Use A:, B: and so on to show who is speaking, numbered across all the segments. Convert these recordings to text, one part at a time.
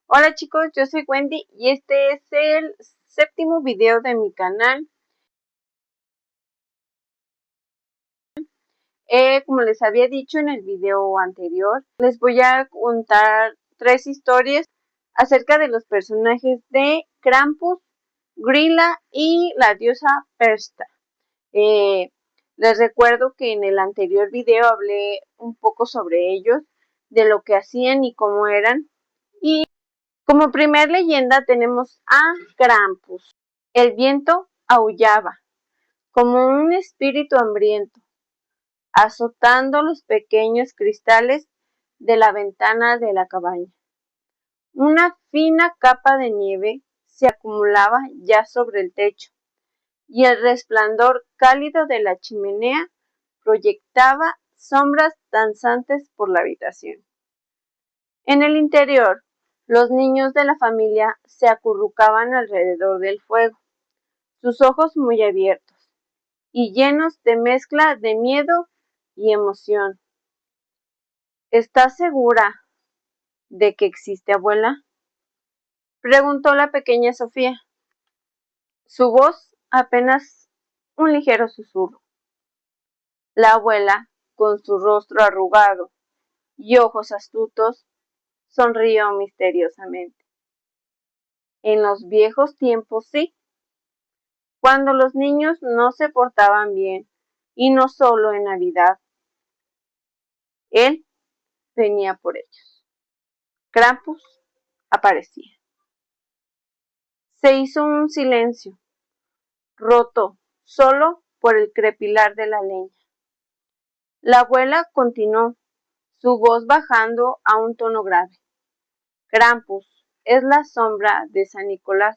A: Hola chicos, yo soy Wendy y este es el séptimo video de mi canal. Como les había dicho en el video anterior, les voy a contar 3 historias acerca de los personajes de Krampus, Grilla y la diosa Persta. Les recuerdo que en el anterior video hablé un poco sobre ellos, de lo que hacían y cómo eran. Y como primer leyenda tenemos a Krampus. El viento aullaba como un espíritu hambriento, azotando los pequeños cristales de la ventana de la cabaña. Una fina capa de nieve se acumulaba ya sobre el techo, y el resplandor cálido de la chimenea proyectaba sombras danzantes por la habitación. En el interior, los niños de la familia se acurrucaban alrededor del fuego, sus ojos muy abiertos y llenos de mezcla de miedo y emoción. ¿Estás segura de que existe, abuela?, preguntó la pequeña Sofía, su voz apenas un ligero susurro. La abuela, con su rostro arrugado y ojos astutos, sonrió misteriosamente. En los viejos tiempos sí, cuando los niños no se portaban bien, y no solo en Navidad. Él venía por ellos. Krampus aparecía. Se hizo un silencio, roto solo por el crepilar de la leña. La abuela continuó, su voz bajando a un tono grave. Krampus es la sombra de San Nicolás.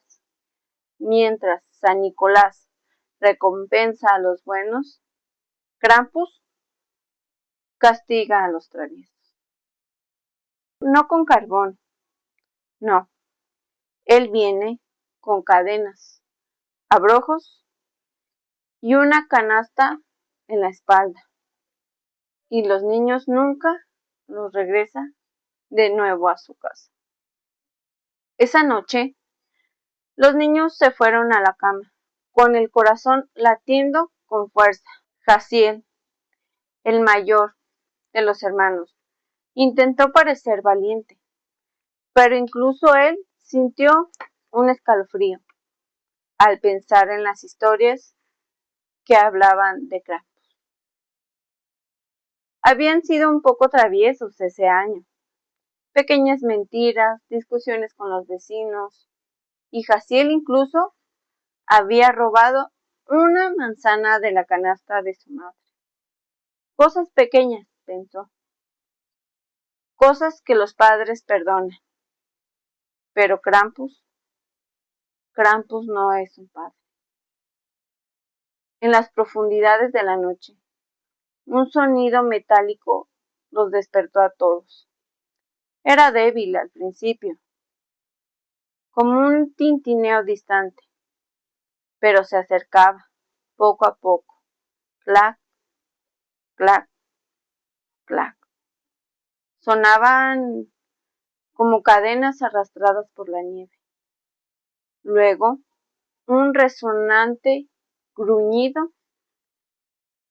A: Mientras San Nicolás recompensa a los buenos, Krampus castiga a los traviesos. No con carbón, no. Él viene con cadenas, abrojos y una canasta en la espalda. Y los niños nunca los regresa de nuevo a su casa. Esa noche, los niños se fueron a la cama, con el corazón latiendo con fuerza. Jaciel, el mayor de los hermanos, intentó parecer valiente, pero incluso él sintió un escalofrío al pensar en las historias que hablaban de Krampus. Habían sido un poco traviesos ese año. Pequeñas mentiras, discusiones con los vecinos, y Jaciel incluso había robado una manzana de la canasta de su madre. Cosas pequeñas, pensó. Cosas que los padres perdonan. Pero Krampus no es un padre. En las profundidades de la noche, un sonido metálico los despertó a todos. Era débil al principio, como un tintineo distante, pero se acercaba, poco a poco. Clac, clac, clac. Sonaban como cadenas arrastradas por la nieve. Luego, un resonante gruñido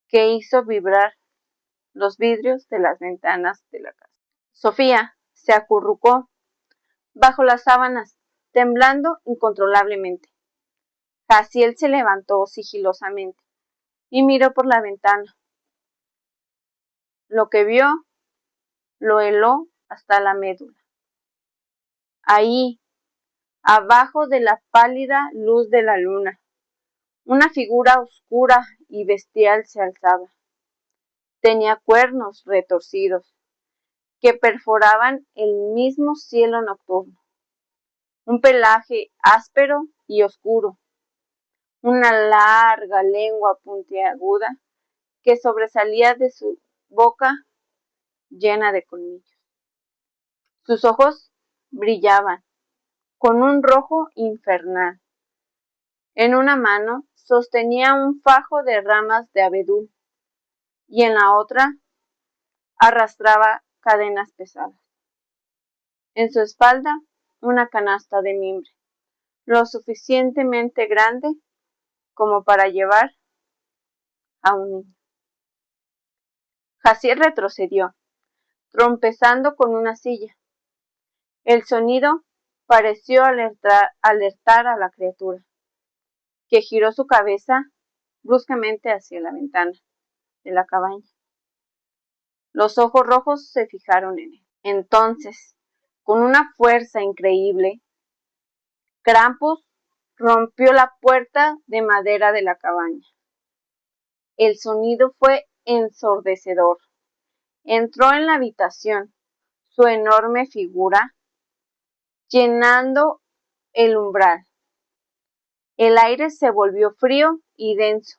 A: que hizo vibrar los vidrios de las ventanas de la casa. Sofía se acurrucó bajo las sábanas, temblando incontrolablemente. Jaciel se levantó sigilosamente y miró por la ventana. Lo que vio lo heló hasta la médula. Ahí, abajo de la pálida luz de la luna, una figura oscura y bestial se alzaba. Tenía cuernos retorcidos que perforaban el mismo cielo nocturno, un pelaje áspero y oscuro, una larga lengua puntiaguda que sobresalía de su boca llena de colmillos. Sus ojos brillaban con un rojo infernal. En una mano sostenía un fajo de ramas de abedul y en la otra arrastraba cadenas pesadas. En su espalda una canasta de mimbre, lo suficientemente grande como para llevar a un niño. Jaciel retrocedió, tropezando con una silla. El sonido pareció alertar a la criatura, que giró su cabeza bruscamente hacia la ventana de la cabaña. Los ojos rojos se fijaron en él. Entonces, con una fuerza increíble, Krampus rompió la puerta de madera de la cabaña. El sonido fue ensordecedor. Entró en la habitación, su enorme figura llenando el umbral. El aire se volvió frío y denso,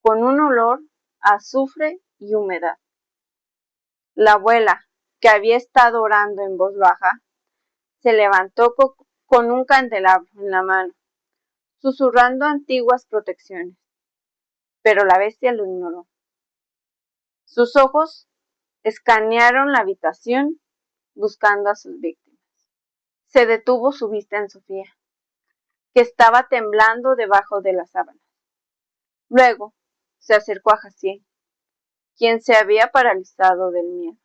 A: con un olor a azufre y humedad. La abuela, que había estado orando en voz baja, se levantó con un candelabro en la mano, susurrando antiguas protecciones, pero la bestia lo ignoró. Sus ojos escanearon la habitación buscando a sus víctimas. Se detuvo su vista en Sofía, que estaba temblando debajo de las sábanas. Luego se acercó a Jaciel, quien se había paralizado del miedo.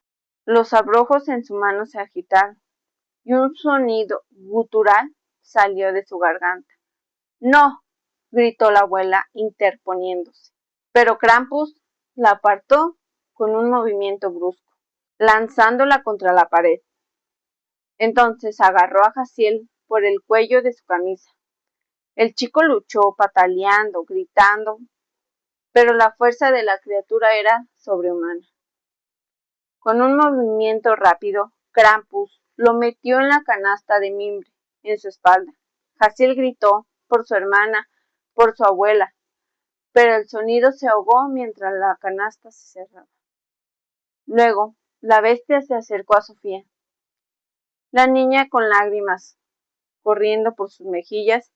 A: Los abrojos en su mano se agitaron y un sonido gutural salió de su garganta. ¡No! Gritó la abuela interponiéndose. Pero Krampus la apartó con un movimiento brusco, lanzándola contra la pared. Entonces agarró a Jaciel por el cuello de su camisa. El chico luchó, pataleando, gritando, pero la fuerza de la criatura era sobrehumana. Con un movimiento rápido, Krampus lo metió en la canasta de mimbre en su espalda. Jaciel gritó por su hermana, por su abuela, pero el sonido se ahogó mientras la canasta se cerraba. Luego, la bestia se acercó a Sofía. La niña, con lágrimas corriendo por sus mejillas,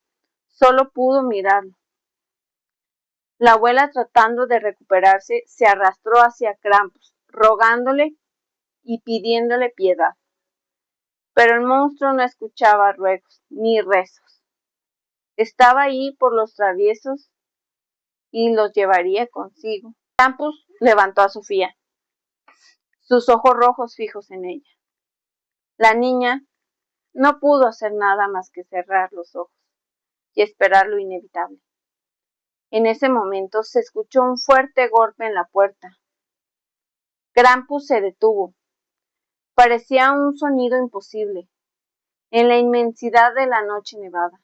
A: solo pudo mirarlo. La abuela, tratando de recuperarse, se arrastró hacia Krampus, rogándole y pidiéndole piedad. Pero el monstruo no escuchaba ruegos ni rezos. Estaba ahí por los traviesos y los llevaría consigo. Krampus levantó a Sofía, sus ojos rojos fijos en ella. La niña no pudo hacer nada más que cerrar los ojos y esperar lo inevitable. En ese momento se escuchó un fuerte golpe en la puerta. Krampus se detuvo. Parecía un sonido imposible, en la inmensidad de la noche nevada.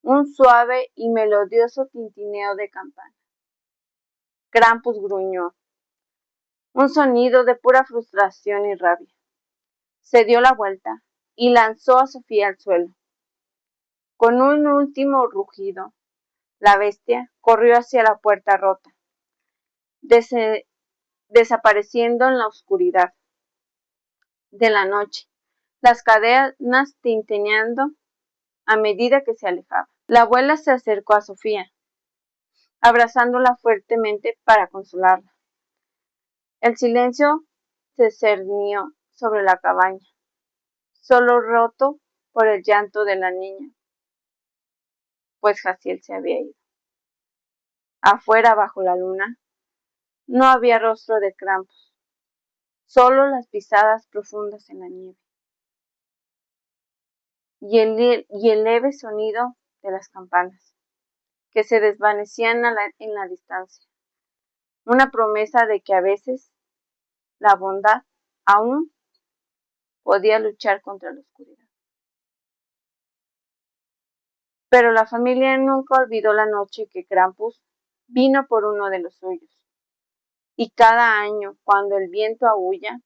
A: Un suave y melodioso tintineo de campana. Krampus gruñó, un sonido de pura frustración y rabia. Se dio la vuelta y lanzó a Sofía al suelo. Con un último rugido, la bestia corrió hacia la puerta rota, desapareciendo en la oscuridad de la noche, las cadenas tintineando a medida que se alejaba. La abuela se acercó a Sofía, abrazándola fuertemente para consolarla. El silencio se cernió sobre la cabaña, solo roto por el llanto de la niña, pues Jaciel se había ido. Afuera, bajo la luna, no había rostro de Krampus, solo las pisadas profundas en la nieve y el leve sonido de las campanas, que se desvanecían en la distancia. Una promesa de que a veces la bondad aún podía luchar contra la oscuridad. Pero la familia nunca olvidó la noche que Krampus vino por uno de los suyos. Y cada año, cuando el viento aúlla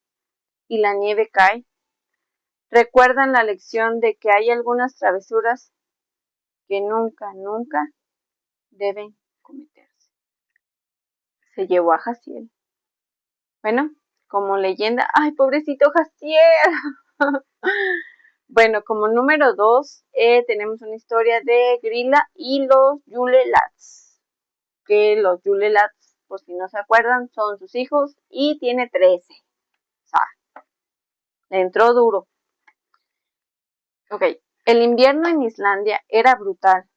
A: y la nieve cae, recuerdan la lección de que hay algunas travesuras que nunca, nunca deben cometerse. Se llevó a Jaciel. Bueno, como leyenda, ¡ay, pobrecito Jaciel! Bueno, como número 2 tenemos una historia de Grilla y los Yule Lads. Que los Yule Lads, por si no se acuerdan, son sus hijos y tiene 13. O sea, le entró duro. Ok, el invierno en Islandia era brutal.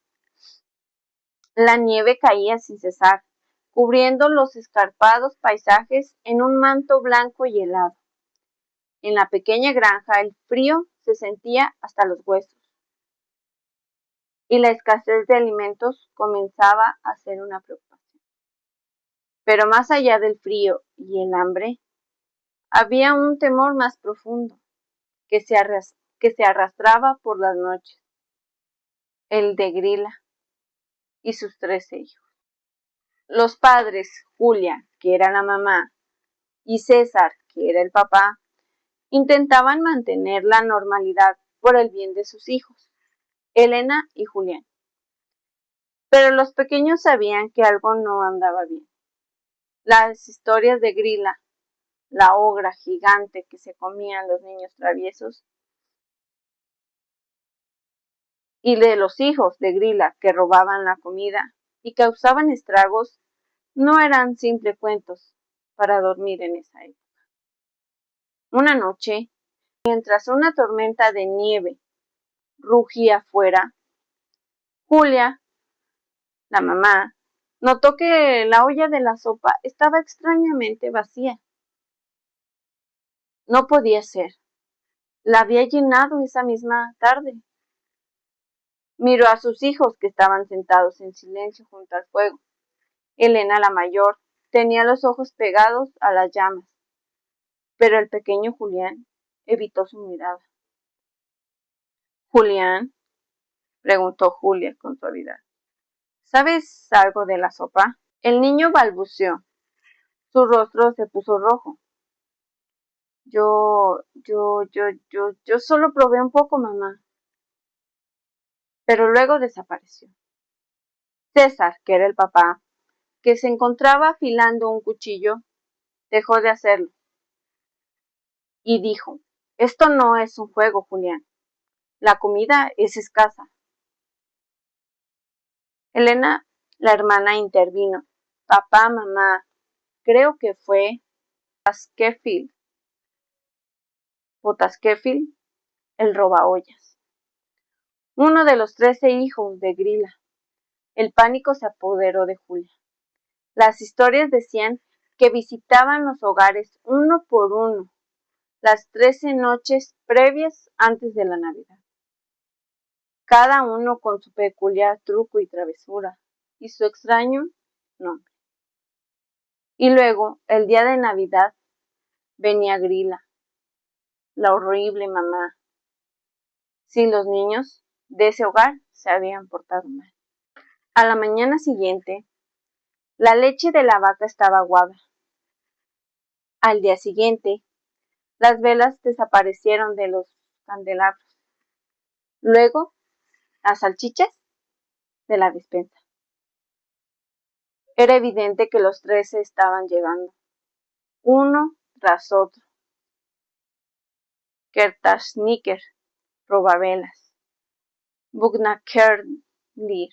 A: La nieve caía sin cesar, cubriendo los escarpados paisajes en un manto blanco y helado. En la pequeña granja el frío se sentía hasta los huesos, y la escasez de alimentos comenzaba a ser una preocupación. Pero más allá del frío y el hambre, había un temor más profundo que se arrastraba por las noches, el de Grilla y sus 13 hijos. Los padres, Julia, que era la mamá, y César, que era el papá, intentaban mantener la normalidad por el bien de sus hijos, Elena y Julián. Pero los pequeños sabían que algo no andaba bien. Las historias de Grilla, la ogra gigante que se comía a los niños traviesos, y de los hijos de Grilla que robaban la comida y causaban estragos, no eran simples cuentos para dormir en esa época. Una noche, mientras una tormenta de nieve rugía afuera, Julia, la mamá, notó que la olla de la sopa estaba extrañamente vacía. No podía ser. La había llenado esa misma tarde. Miró a sus hijos que estaban sentados en silencio junto al fuego. Elena, la mayor, tenía los ojos pegados a las llamas, pero el pequeño Julián evitó su mirada. ¿Julián? Preguntó Julia con suavidad. ¿Sabes algo de la sopa? El niño balbuceó. Su rostro se puso rojo. Yo solo probé un poco, mamá. Pero luego desapareció. César, que era el papá, que se encontraba afilando un cuchillo, dejó de hacerlo y dijo, esto no es un juego, Julián. La comida es escasa. Elena, la hermana, intervino. Papá, mamá, creo que fue Potaskefield, el robaollas. Uno de los 13 hijos de Grilla. El pánico se apoderó de Julia. Las historias decían que visitaban los hogares uno por uno las 13 noches previas antes de la Navidad, cada uno con su peculiar truco y travesura, y su extraño nombre. Y luego, el día de Navidad, venía Grilla, la horrible mamá, si los niños de ese hogar se habían portado mal. A la mañana siguiente, la leche de la vaca estaba aguada. Al día siguiente, las velas desaparecieron de los candelabros. Luego, las salchichas de la despensa. Era evidente que los 13 estaban llegando, uno tras otro. Kertasníker, robavelas. Bugnakerlir,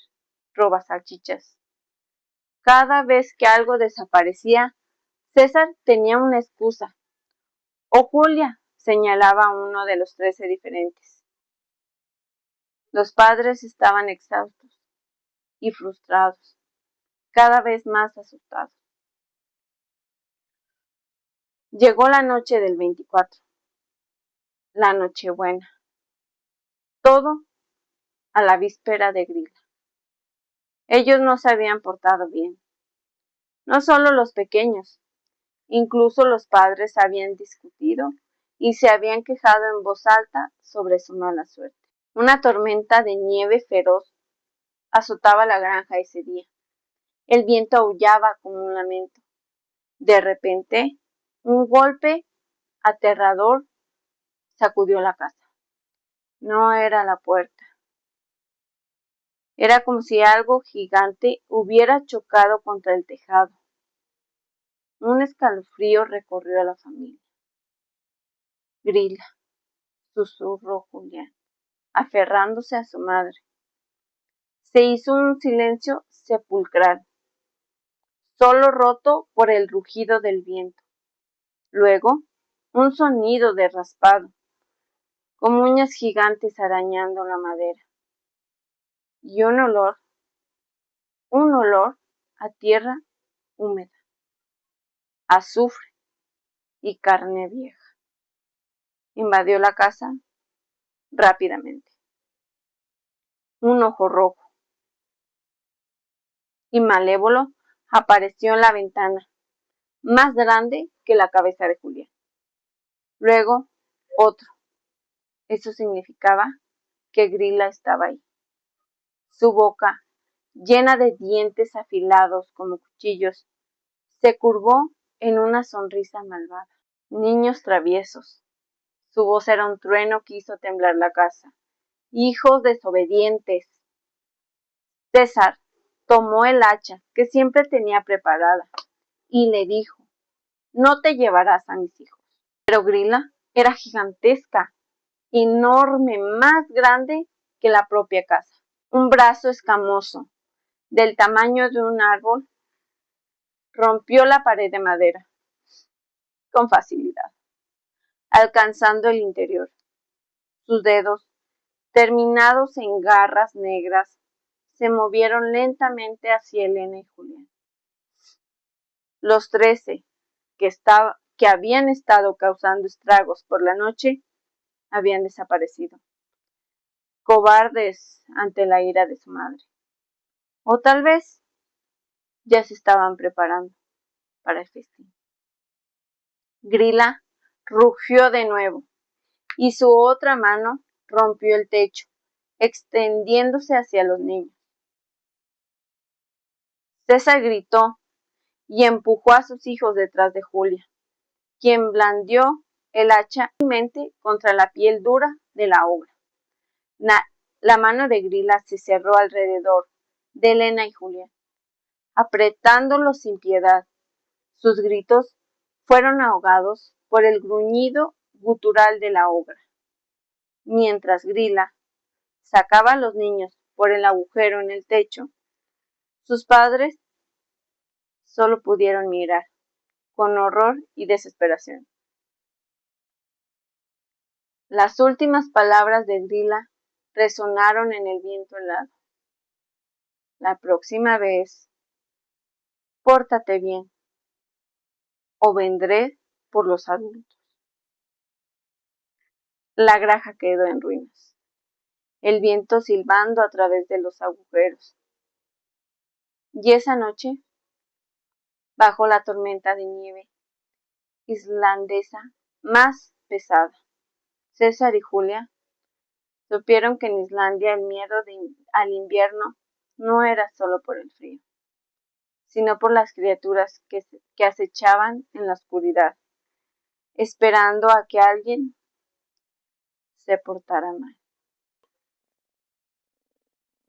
A: roba salchichas. Cada vez que algo desaparecía, César tenía una excusa. O Julia, señalaba a uno de los 13 diferentes. Los padres estaban exhaustos y frustrados, cada vez más asustados. Llegó la noche del 24, la Nochebuena. Todo a la víspera de Grilla. Ellos no se habían portado bien. No solo los pequeños, incluso los padres habían discutido y se habían quejado en voz alta sobre su mala suerte. Una tormenta de nieve feroz azotaba la granja ese día. El viento aullaba como un lamento. De repente, un golpe aterrador sacudió la casa. No era la puerta. Era como si algo gigante hubiera chocado contra el tejado. Un escalofrío recorrió a la familia. Grilla, susurró Julián, aferrándose a su madre. Se hizo un silencio sepulcral, solo roto por el rugido del viento. Luego, un sonido de raspado. como uñas gigantes arañando la madera, y un olor a tierra húmeda, azufre y carne vieja. Invadió la casa rápidamente. Un ojo rojo y malévolo apareció en la ventana, más grande que la cabeza de Julián. Luego, otro. Eso significaba que Grilla estaba ahí. Su boca, llena de dientes afilados como cuchillos, se curvó en una sonrisa malvada. Niños traviesos. Su voz era un trueno que hizo temblar la casa. Hijos desobedientes. César tomó el hacha que siempre tenía preparada y le dijo: no te llevarás a mis hijos. Pero Grilla era gigantesca, enorme, más grande que la propia casa. Un brazo escamoso, del tamaño de un árbol, rompió la pared de madera con facilidad, alcanzando el interior. Sus dedos, terminados en garras negras, se movieron lentamente hacia Elena y Julián. Los 13, que habían estado causando estragos por la noche, habían desaparecido, cobardes ante la ira de su madre. O tal vez ya se estaban preparando para el festín. Grilla rugió de nuevo y su otra mano rompió el techo, extendiéndose hacia los niños. César gritó y empujó a sus hijos detrás de Julia, quien blandió el hacha contra la piel dura de la obra. La mano de Grilla se cerró alrededor de Elena y Julián, apretándolos sin piedad. Sus gritos fueron ahogados por el gruñido gutural de la obra. Mientras Grilla sacaba a los niños por el agujero en el techo, sus padres solo pudieron mirar, con horror y desesperación. Las últimas palabras de Grilla resonaron en el viento helado. La próxima vez, pórtate bien, o vendré por los adultos. La granja quedó en ruinas, el viento silbando a través de los agujeros. Y esa noche, bajo la tormenta de nieve islandesa más pesada, César y Julia supieron que en Islandia el miedo al invierno no era solo por el frío, sino por las criaturas que acechaban en la oscuridad, esperando a que alguien se portara mal.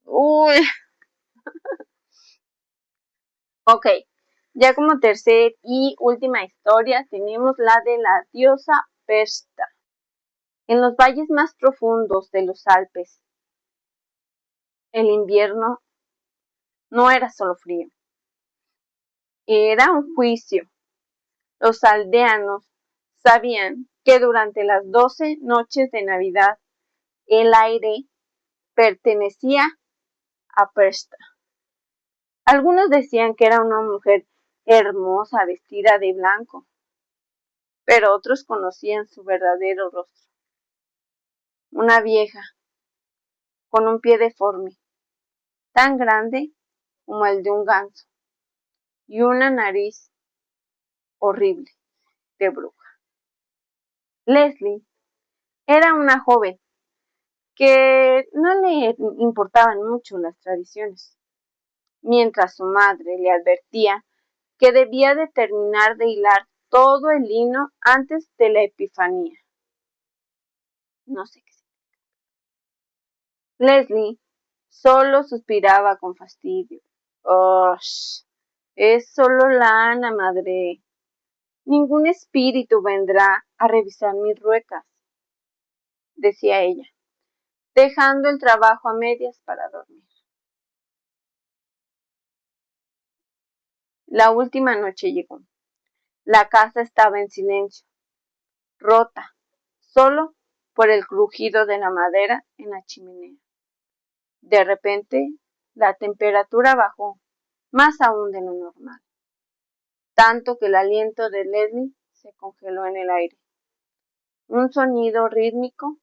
A: Uy. Ok, ya como tercer y última historia tenemos la de la diosa Persta. En los valles más profundos de los Alpes, el invierno no era solo frío, era un juicio. Los aldeanos sabían que durante las 12 noches de Navidad el aire pertenecía a Persta. Algunos decían que era una mujer hermosa vestida de blanco, pero otros conocían su verdadero rostro. Una vieja con un pie deforme, tan grande como el de un ganso, y una nariz horrible de bruja. Leslie era una joven que no le importaban mucho las tradiciones, mientras su madre le advertía que debía de terminar de hilar todo el lino antes de la Epifanía. No sé qué significa. Leslie solo suspiraba con fastidio. ¡Oh! Es solo lana, madre. Ningún espíritu vendrá a revisar mis ruecas, decía ella, dejando el trabajo a medias para dormir. La última noche llegó. La casa estaba en silencio, rota, solo por el crujido de la madera en la chimenea. De repente, la temperatura bajó, más aún de lo normal, tanto que el aliento de Leslie se congeló en el aire. Un sonido rítmico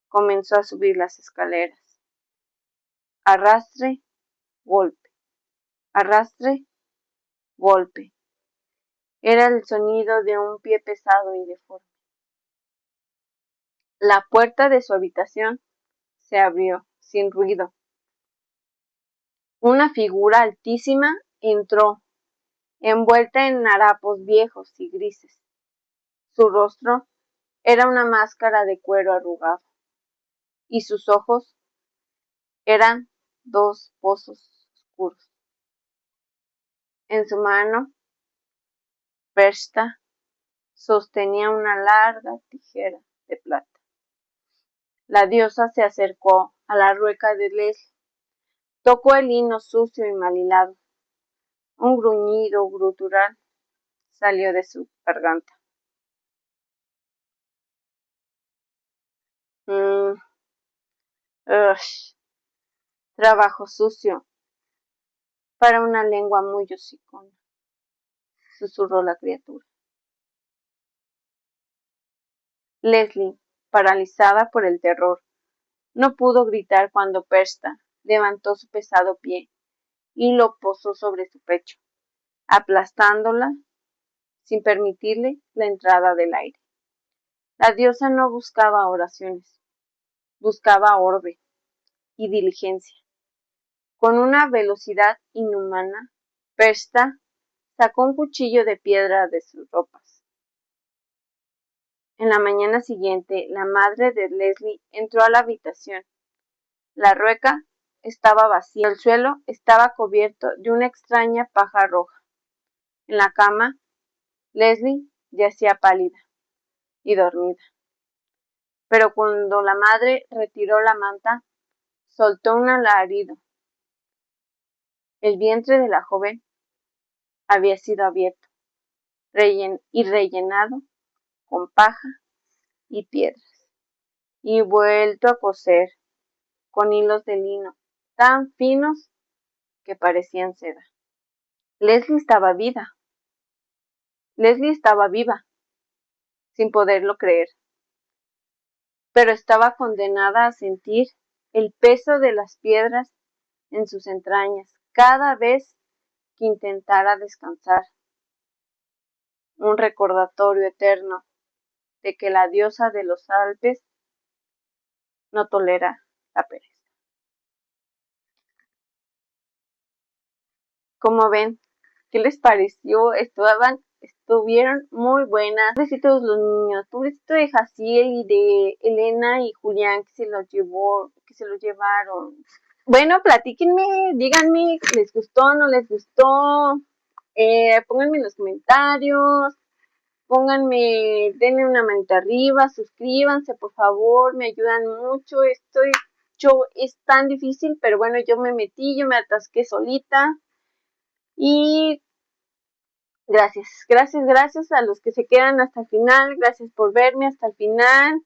A: comenzó a subir las escaleras. Arrastre, golpe, arrastre, golpe. Era el sonido de un pie pesado y deforme. La puerta de su habitación se abrió, sin ruido. Una figura altísima entró, envuelta en harapos viejos y grises. Su rostro era una máscara de cuero arrugado, y sus ojos eran dos pozos oscuros. En su mano, Pershta sostenía una larga tijera de plata. La diosa se acercó a la rueca de Leslie, tocó el lino sucio y mal hilado. Un gruñido gutural salió de su garganta. Trabajo sucio para una lengua muy hocicona, susurró la criatura. Leslie, paralizada por el terror, no pudo gritar cuando Pershta levantó su pesado pie y lo posó sobre su pecho, aplastándola sin permitirle la entrada del aire. La diosa no buscaba oraciones, buscaba orbe y diligencia. Con una velocidad inhumana, Pershta sacó un cuchillo de piedra de sus ropas. En la mañana siguiente, la madre de Leslie entró a la habitación. La rueca estaba vacía, el suelo estaba cubierto de una extraña paja roja. En la cama, Leslie yacía pálida y dormida. Pero cuando la madre retiró la manta, soltó un alarido. El vientre de la joven había sido abierto y rellenado con paja y piedras, y vuelto a coser con hilos de lino tan finos que parecían seda. Leslie estaba viva, sin poderlo creer, pero estaba condenada a sentir el peso de las piedras en sus entrañas cada vez que intentara descansar. Un recordatorio eterno de que la diosa de los Alpes no tolera la pereza. Como ven, ¿qué les pareció? Estuvieron muy buenas. Pobrecitos los niños, pobrecito de Jaciel y de Elena y Julián que se los llevaron. Bueno, platíquenme, díganme, ¿les gustó o no les gustó? Pónganme en los comentarios, denle una manita arriba, suscríbanse, por favor, me ayudan mucho. Es tan difícil, pero bueno, yo me atasqué solita. Y gracias a los que se quedan hasta el final, gracias por verme hasta el final.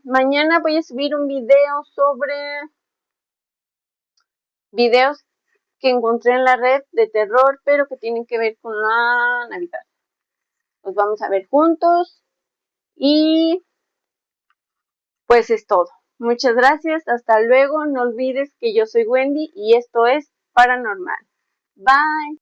A: Mañana voy a subir un video sobre videos que encontré en la red de terror, pero que tienen que ver con la Navidad. Los vamos a ver juntos y pues es todo. Muchas gracias, hasta luego. No olvides que yo soy Wendy y esto es Paranormal. Bye.